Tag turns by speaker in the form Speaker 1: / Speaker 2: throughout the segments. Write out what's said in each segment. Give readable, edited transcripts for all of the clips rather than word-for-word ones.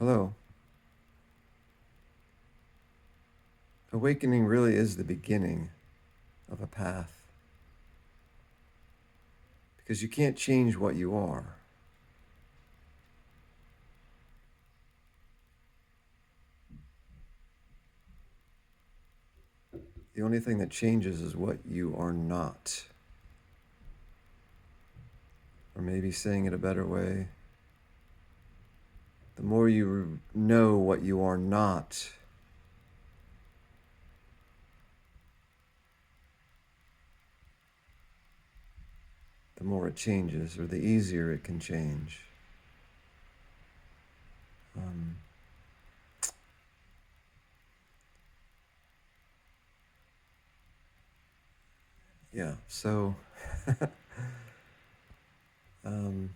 Speaker 1: Hello. Awakening really is the beginning of a path because you can't change what you are. The only thing that changes is what you are not. Or maybe saying it a better way, the more you know what you are not, the more it changes, or the easier it can change. Um, yeah, so um,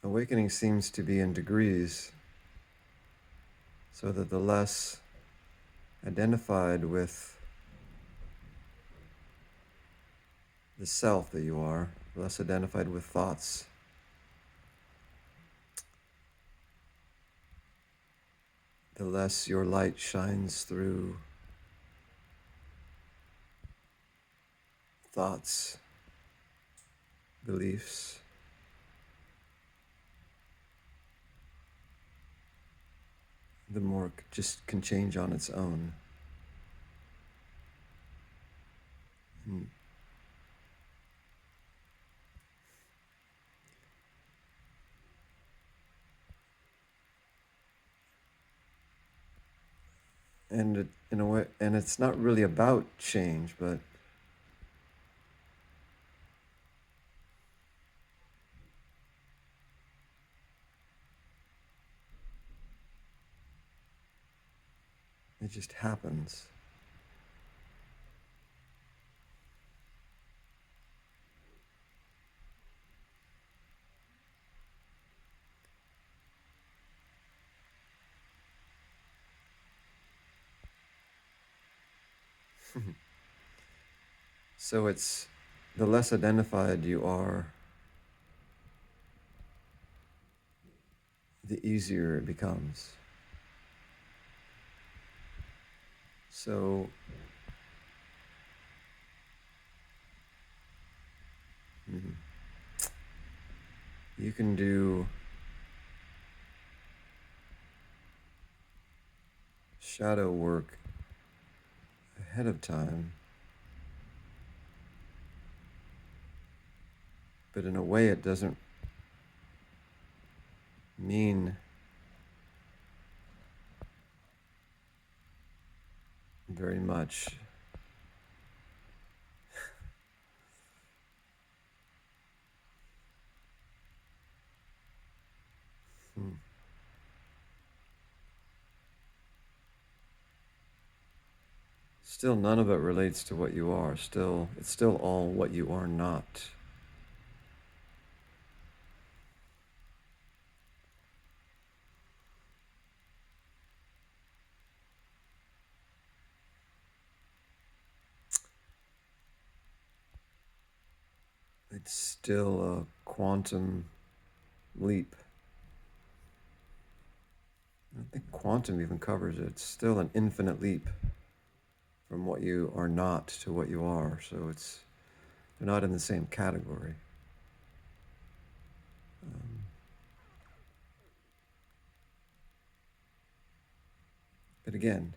Speaker 1: awakening seems to be in degrees, so that the less identified with the self that you are, less identified with thoughts, the less your light shines through thoughts, beliefs, the more it just can change on its own. And in a way, and it's not really about change, but it just happens. So it's the less identified you are, the easier it becomes. So you can do shadow work ahead of time, but in a way it doesn't mean very much. Hmm. Still, none of it relates to what you are. It's still all what you are not. It's still a quantum leap. I think quantum even covers it. It's still an infinite leap from what you are not to what you are. So they're not in the same category. Um, but again,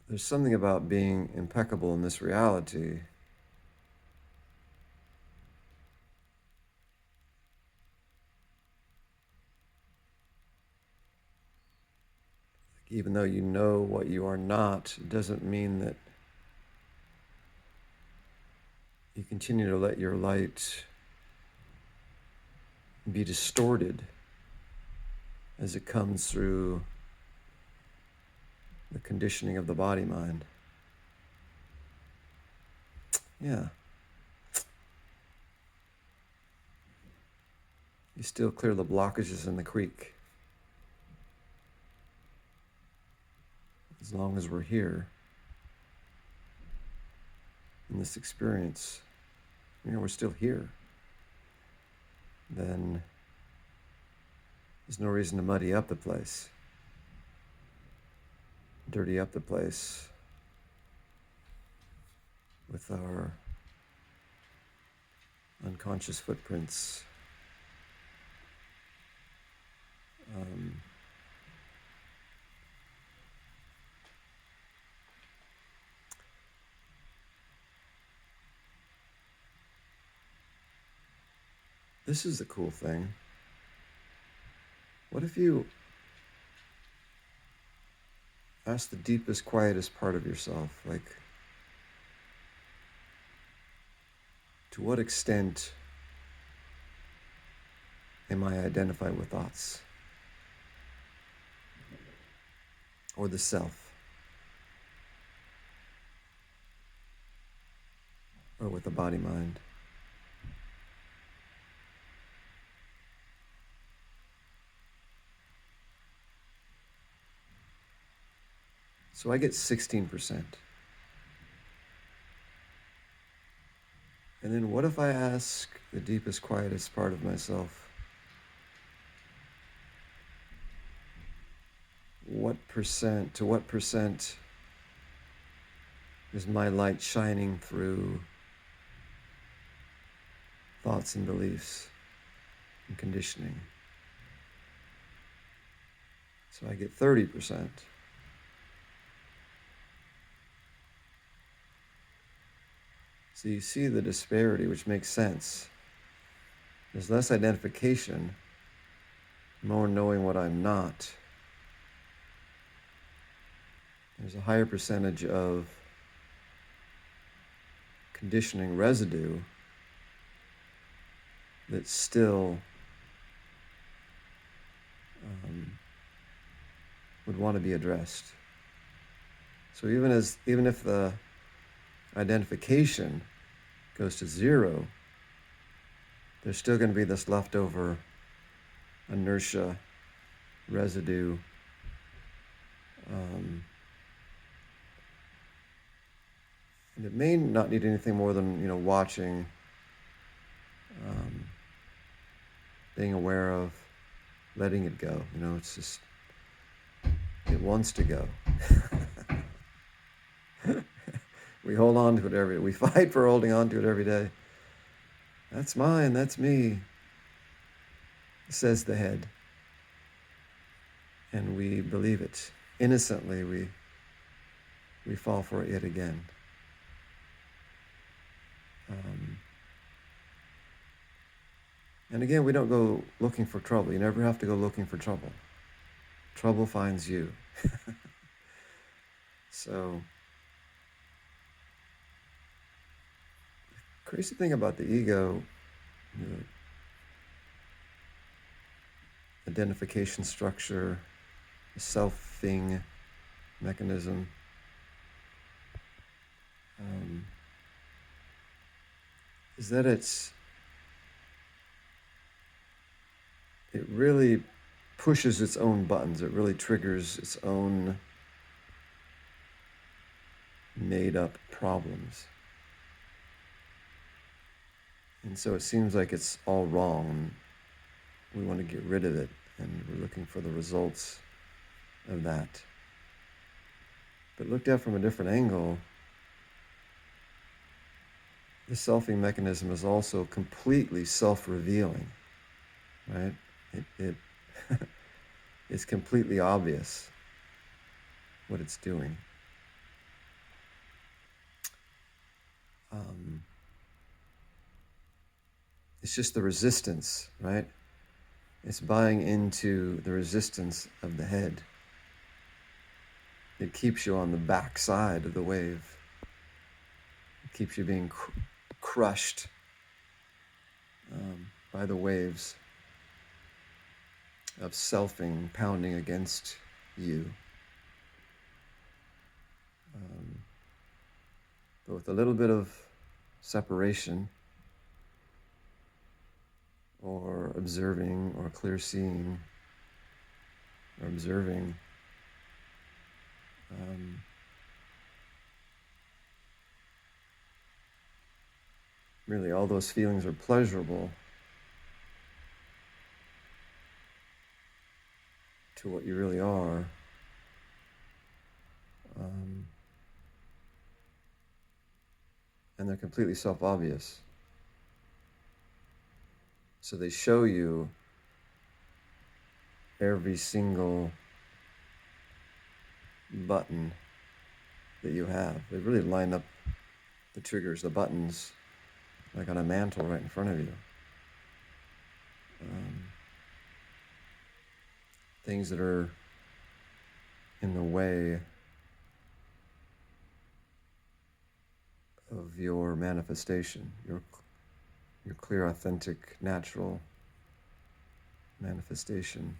Speaker 1: there's something about being impeccable in this reality even though you know what you are not, it doesn't mean that you continue to let your light be distorted as it comes through the conditioning of the body mind. Yeah. You still clear the blockages in the creek. As long as we're here in this experience, we're still here. Then There's no reason to muddy up the place, dirty up the place with our unconscious footprints. This is the cool thing. What if you ask the deepest, quietest part of yourself, like, to what extent am I identified with thoughts or the self or with the body mind? So I get 16%. And then what if I ask the deepest, quietest part of myself, to what percent is my light shining through thoughts and beliefs and conditioning? So I get 30%. So you see the disparity, which makes sense. There's less identification, more knowing what I'm not. There's a higher percentage of conditioning residue that still would want to be addressed. So even if the identification goes to 0, there's still going to be this leftover inertia, residue, and it may not need anything more than watching, being aware of, letting it go. It's just, it wants to go. We hold on to it we fight for holding on to it every day. That's mine, that's me, says the head. And we believe it. Innocently, we fall for it yet again. And again, we don't go looking for trouble. You never have to go looking for trouble. Trouble finds you. So, the crazy thing about the ego, the identification structure, the self-thing mechanism, is that it really pushes its own buttons. It really triggers its own made-up problems. And so it seems like it's all wrong. We want to get rid of it, and we're looking for the results of that. But looked at from a different angle, the selfing mechanism is also completely self-revealing, right? It it's completely obvious what it's doing. It's just the resistance, right? It's buying into the resistance of the head. It keeps you on the back side of the wave. It keeps you being crushed by the waves of selfing pounding against you. But with a little bit of separation, or observing, or clear seeing, or observing, really all those feelings are pleasurable. to what you really are. Um, and they're completely self-obvious. So they show you every single button that you have. They really line up the triggers, the buttons, like on a mantle right in front of you. Things that are in the way of your manifestation, your clear, authentic, natural manifestation.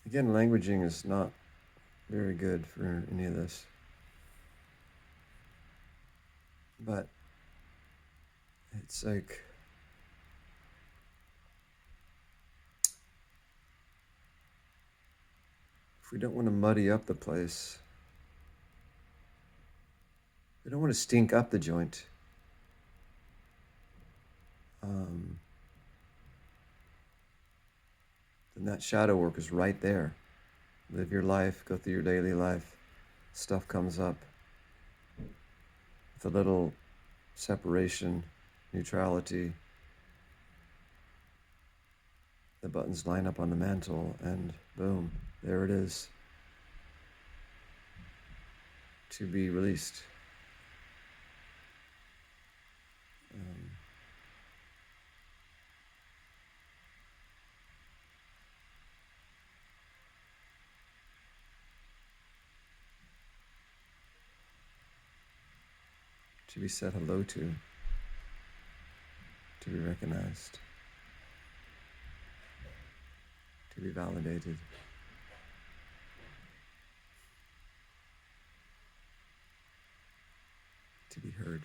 Speaker 1: Again, languaging is not very good for any of this. But it's like if we don't want to muddy up the place, we don't want to stink up the joint. Then that shadow work is right there. Live your life, go through your daily life. Stuff comes up with a little separation, neutrality. The buttons line up on the mantle, and boom, there it is. To be released. To be said hello to be recognized, to be validated. To be heard.